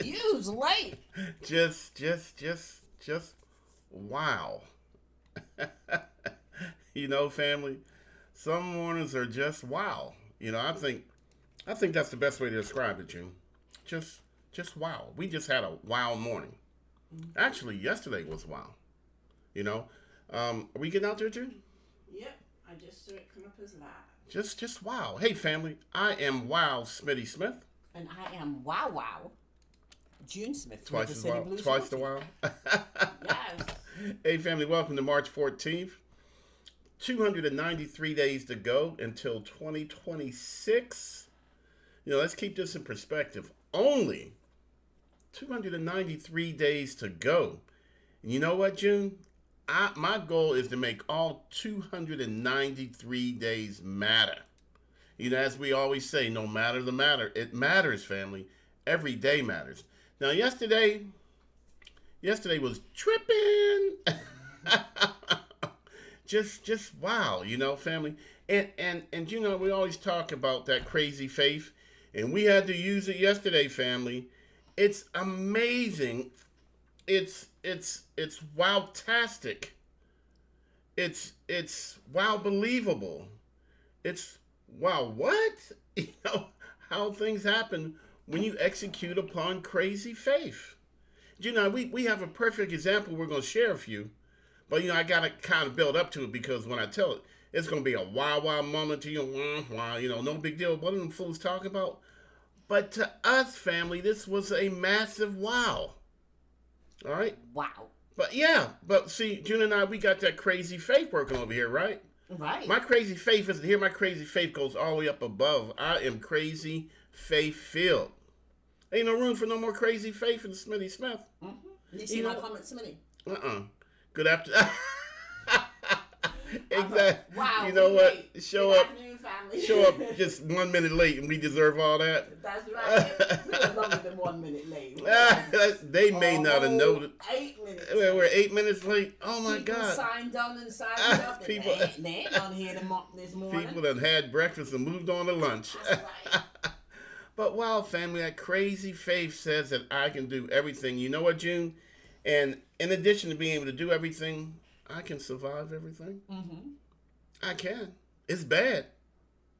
You's late. Just wow. Family. Some mornings are just wow. I think that's the best way to describe it, June. Just just wow. We just had a wow morning. Actually, yesterday was wow. You know, are we getting out there, June? Yep, I just saw it come up as live. Just wow. Hey, family. I am Wow Smitty Smith. And I am Wow Wow, June Smith with Twice the as City wow. Blues Twice the 40. wow. Yes. Hey, family. Welcome to March 14th. 293 days to go until 2026. Let's keep this in perspective. Only 293 days to go. And you know what, June? My goal is to make all 293 days matter. As we always say, no matter the matter, it matters, family. Every day matters. Now, yesterday was tripping. just wow, family. And we always talk about that crazy faith, and we had to use it yesterday, family. It's amazing. It's wow-tastic. It's wow believable. It's wow what? How things happen when you execute upon crazy faith. We have a perfect example we're going to share with you. But I gotta kind of build up to it because when I tell it, it's gonna be a wow moment to you. Wow, no big deal. What are them fools talking about? But to us, family, this was a massive wow. All right. Wow. But yeah, see, June and I, we got that crazy faith working over here, right? Right. My crazy faith isn't here. My crazy faith goes all the way up above. I am crazy faith filled. Ain't no room for no more crazy faith in Smitty Smith. Mm-hmm. You see my comments, Smitty? Good afternoon. Exactly. Wow. You know what? Late. Show Good up. afternoon, family. Show up just 1 minute late, and we deserve all that. That's right. We were longer than 1 minute late. They may not have noticed. 8 minutes. We're 8 minutes late. Oh my People God! signed on and signed up. People- They ain't on here this morning. People that had breakfast and moved on to lunch. That's right. But wow, family, that crazy faith says that I can do everything. You know what, June? And in addition to being able to do everything, I can survive everything. Mm-hmm. I can. It's bad.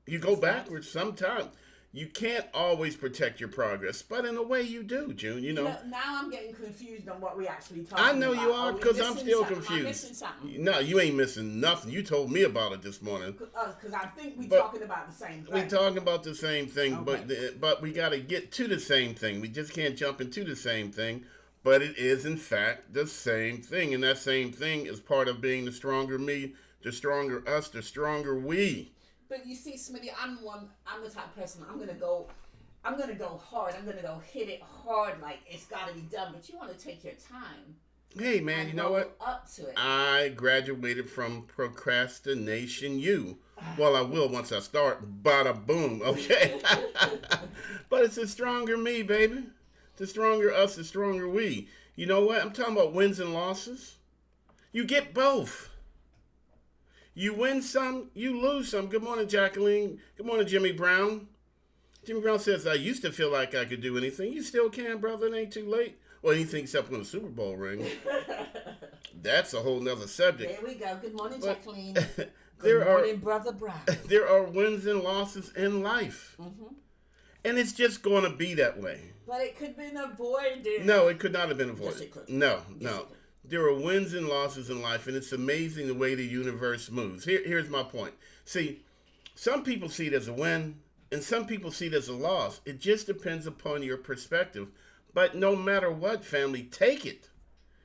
You go backwards sometimes. You can't always protect your progress, but in a way you do, June. Now I'm getting confused on what we actually talking I know about. you are because I'm still Am I confused. missing something? No, you ain't missing nothing. You told me about it this morning. Because I think we're But talking about the same thing. We're talking about the same thing, Okay. but we got to get to the same thing. We just can't jump into the same thing. But it is, in fact, the same thing. And that same thing is part of being the stronger me, the stronger us, the stronger we. But you see, Smitty, I'm the type of person, I'm gonna go hard. I'm gonna go hit it hard, like it's gotta be done. But you want to take your time. Hey, man, you know what? Up to it. I graduated from procrastination. Well, I will once I start. Bada boom. Okay. But it's a stronger me, baby. The stronger us, the stronger we. You know what? I'm talking about wins and losses. You get both. You win some, you lose some. Good morning, Jacqueline. Good morning, Jimmy Brown. Jimmy Brown says, I used to feel like I could do anything. You still can, brother. It ain't too late. Well, anything except win a Super Bowl ring. That's a whole nother subject. There we go. Good morning, Jacqueline. There Good morning, Brother Brown. There are wins and losses in life. Mm-hmm. And it's just going to be that way. But it could have been avoided. No, it could not have been avoided. Yes, it could. No. Yes, it could. There are wins and losses in life, and it's amazing the way the universe moves. Here's my point. See, some people see it as a win, and some people see it as a loss. It just depends upon your perspective. But no matter what, family, take it.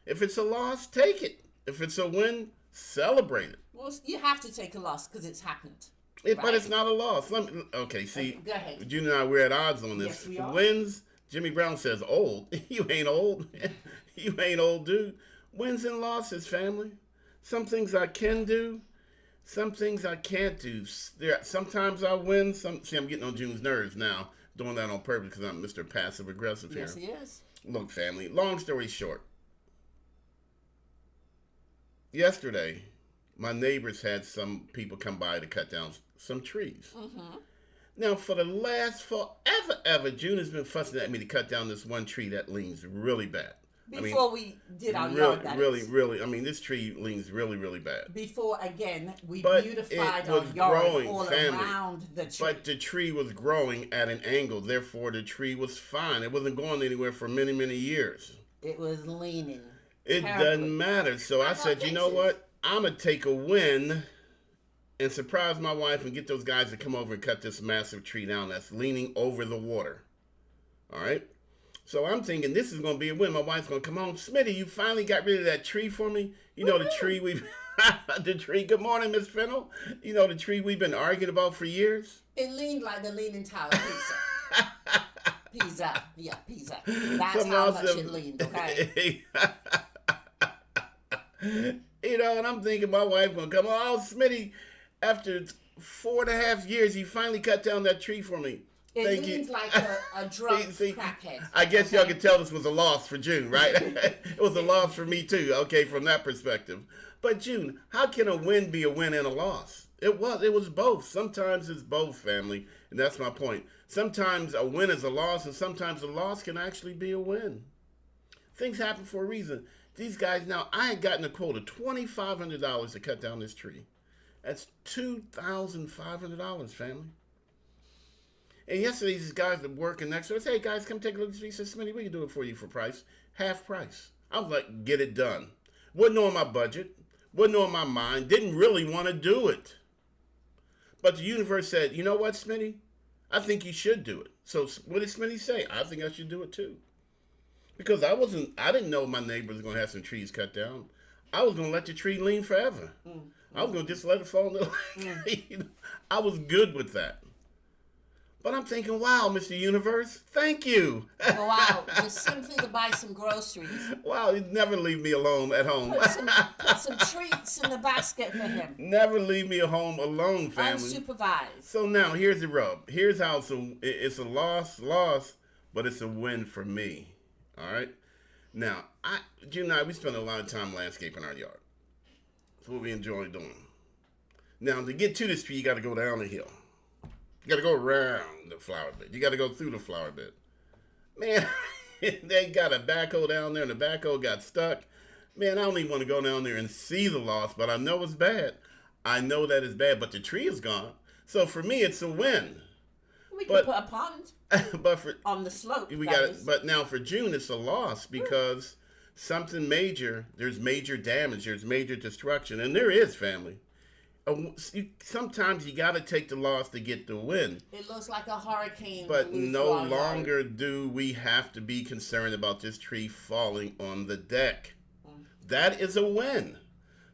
If it's a loss, take it. If it's a win, celebrate it. Well, you have to take a loss because it's happened. But it's not a loss. Okay, see, Go ahead. you and I, we're at odds on this. Yes, we are. Wins, Jimmy Brown says old. You ain't old. You ain't old, dude. Wins and losses, family. Some things I can do, some things I can't do. Sometimes I win. See, I'm getting on June's nerves now, doing that on purpose because I'm Mr. Passive Aggressive here. Yes, he is. Look, family, long story short. Yesterday, my neighbors had some people come by to cut down some trees. Mm-hmm. Now, for the last forever, June has been fussing at me to cut down this one tree that leans really bad. Before we did our really, yard, that is. really. I mean, this tree leans really, really bad. Before, again, we But beautified it our was yard growing, all family. around the tree. But the tree was growing at an angle, therefore the tree was fine. It wasn't going anywhere for many, many years. It was leaning. It terribly. doesn't matter. So I said, you know what? I'm going to take a win and surprise my wife and get those guys to come over and cut this massive tree down that's leaning over the water. All right? So I'm thinking this is going to be a win. My wife's going to come home. Smitty, you finally got rid of that tree for me? You know, the tree the tree. Good morning, Miss Fennel. You know, the tree we've been arguing about for years? It leaned like the Leaning Tower pizza. Pizza. That's Some how of much them- it leaned, okay? You know, and I'm thinking my wife going to come, oh, Smitty, after 4.5 years, you finally cut down that tree for me. It Thank leans you. like a drunk See, crackhead. I guess y'all can tell this was a loss for June, right? It was a loss for me too, okay, from that perspective. But June, how can a win be a win and a loss? It was both. Sometimes it's both, family, and that's my point. Sometimes a win is a loss, and sometimes a loss can actually be a win. Things happen for a reason. These guys now, I had gotten a quote of $2,500 to cut down this tree. That's $2,500, family. And yesterday, these guys that working next to us, hey guys, come take a look at the tree. He said, Smitty, we can do it for you for price. Half price. I was like, get it done. Wasn't on my budget. Wasn't on my mind. Didn't really want to do it. But the universe said, you know what, Smitty? I think you should do it. So what did Smitty say? I think I should do it too. Because I didn't know my neighbor was going to have some trees cut down. I was going to let the tree lean forever. I was going to just let it fall in the lake. I was good with that. But I'm thinking, wow, Mr. Universe, thank you. Go out just simply to buy some groceries. Wow, you'd never leave me alone at home. Put some treats in the basket for him. Never leave me home alone, family. Unsupervised. So now, here's the rub. Here's how it's a loss, but it's a win for me. All right? Now, June and I, we spend a lot of time landscaping our yard. That's what we enjoy doing. Now, to get to this tree, you got to go down the hill. You got to go around the flower bed. You got to go through the flower bed. Man, they got a backhoe down there, and the backhoe got stuck. Man, I don't even want to go down there and see the loss, but I know it's bad. I know that it's bad, but the tree is gone. So for me, it's a win. We could put a pond but for on the slope. we got it. But now for June, it's a loss because something major. There's major damage. There's major destruction, and there is, family. Sometimes you got to take the loss to get the win. It looks like a hurricane. But blew no through our longer yard. do we have to be concerned about this tree falling on the deck. That is a win.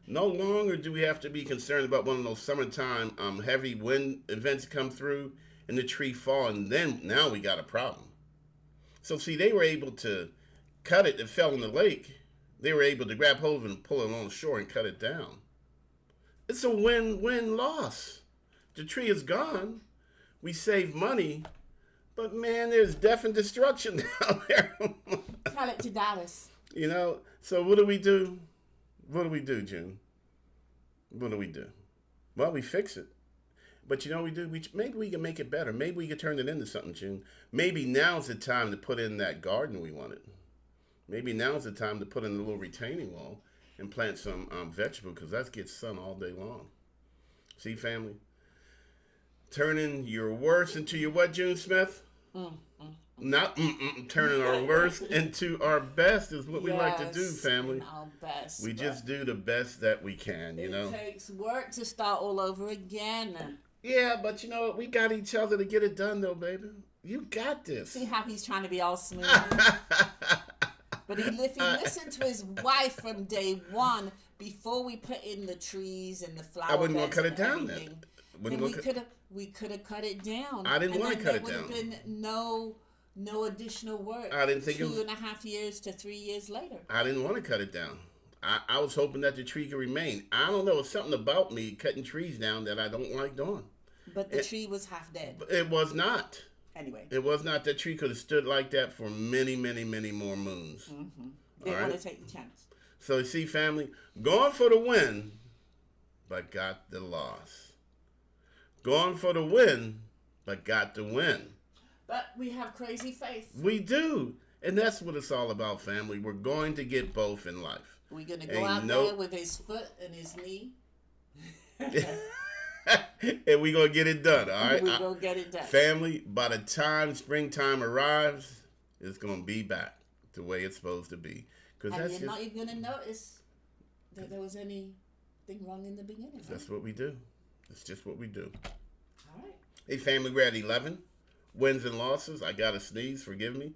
No longer do we have to be concerned about one of those summertime heavy wind events come through and the tree fall, and then now we got a problem. So see, they were able to cut it. It fell in the lake. They were able to grab hold of it and pull it on the shore and cut it down. It's a win-win loss. The tree is gone. We save money, but man, there's death and destruction down there. Tell it to Dallas. You know, so what do we do? What do we do, June? What do we do? Well, we fix it. But you know what we do? Maybe we can make it better. Maybe we can turn it into something, June. Maybe now's the time to put in that garden we wanted. Maybe now's the time to put in a little retaining wall and plant some vegetable, because that gets sun all day long. See, family? Turning your worst into your what, June Smith? Not turning our worst into our best is what we like to do, family. Our best. We just do the best that we can, you know? It takes work to start all over again. Yeah, but you know what? We got each other to get it done, though, baby. You got this. See how he's trying to be all smooth? But if he listened to his wife from day one, before we put in the trees and the flowers, I wouldn't want to cut it down then. We could have cut it down. I didn't want to cut it down. There would have been no additional work. I didn't think it was 2.5 years to 3 years later. I didn't want to cut it down. I was hoping that the tree could remain. I don't know. It's something about me cutting trees down that I don't like doing. But the tree was half dead. It was not. Anyway. It was not. That tree could have stood like that for many, many, many more moons. Didn't want to take the chance. So you see, family, going for the win, but got the loss. Going for the win, but got to win. But we have crazy faith. We do. And that's what it's all about, family. We're going to get both in life. We're going to go out there with his foot and his knee. And we're going to get it done, all right? We're going to get it done. Family, by the time springtime arrives, it's going to be back the way it's supposed to be. And you're not even going to notice that there was anything wrong in the beginning. That's what we do. It's just what we do. All right. Hey, family, we're at 11. Wins and losses. I got to sneeze. Forgive me.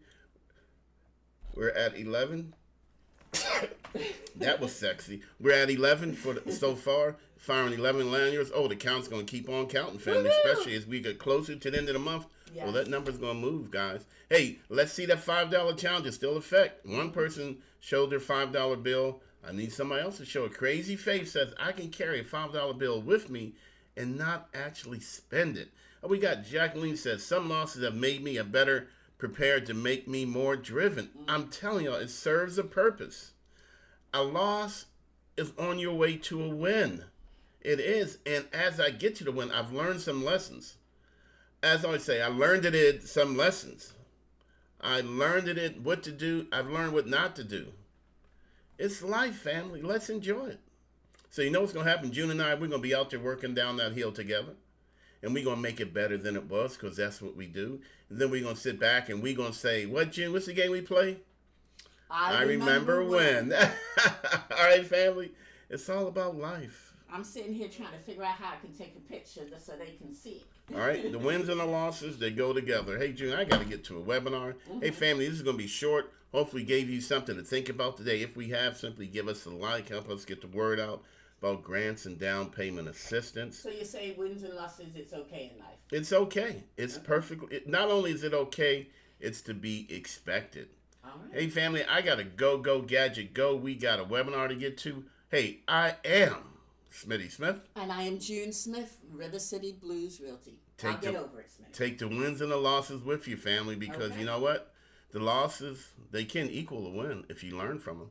We're at 11. That was sexy. We're at 11 so far. Firing 11 lanyards. Oh, the count's going to keep on counting, family, especially as we get closer to the end of the month. Yes. Well, that number's going to move, guys. Hey, let's see that $5 challenge is still in effect. One person showed their $5 bill. I need somebody else to show a crazy face says, I can carry a $5 bill with me and not actually spend it. We got Jacqueline says, some losses have made me a better prepared to make me more driven. I'm telling y'all, it serves a purpose. A loss is on your way to a win. It is. And as I get to the win, I've learned some lessons. As I always say, I learned some lessons. I learned what to do. I've learned what not to do. It's life, family. Let's enjoy it. So you know what's going to happen? June and I, we're going to be out there working down that hill together. And we're going to make it better than it was because that's what we do. And then we're going to sit back and we're going to say, what, June? What's the game we play? I remember when. All right, family. It's all about life. I'm sitting here trying to figure out how I can take a picture so they can see it. All right. The wins and the losses, they go together. Hey, June, I got to get to a webinar. Hey, family, this is going to be short. Hopefully gave you something to think about today. If we have, simply give us a like. Help us get the word out about grants and down payment assistance. So you say wins and losses, it's okay in life? It's okay. It's perfect. Not only is it okay, it's to be expected. All right. Hey, family, I got to go, gadget, go. We got a webinar to get to. Hey, I am Smitty Smith. And I am June Smith, River City Blues Realty. I'll get over it, Smitty. Take the wins and the losses with you, family, because you know what? The losses, they can equal a win if you learn from them.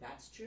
That's true.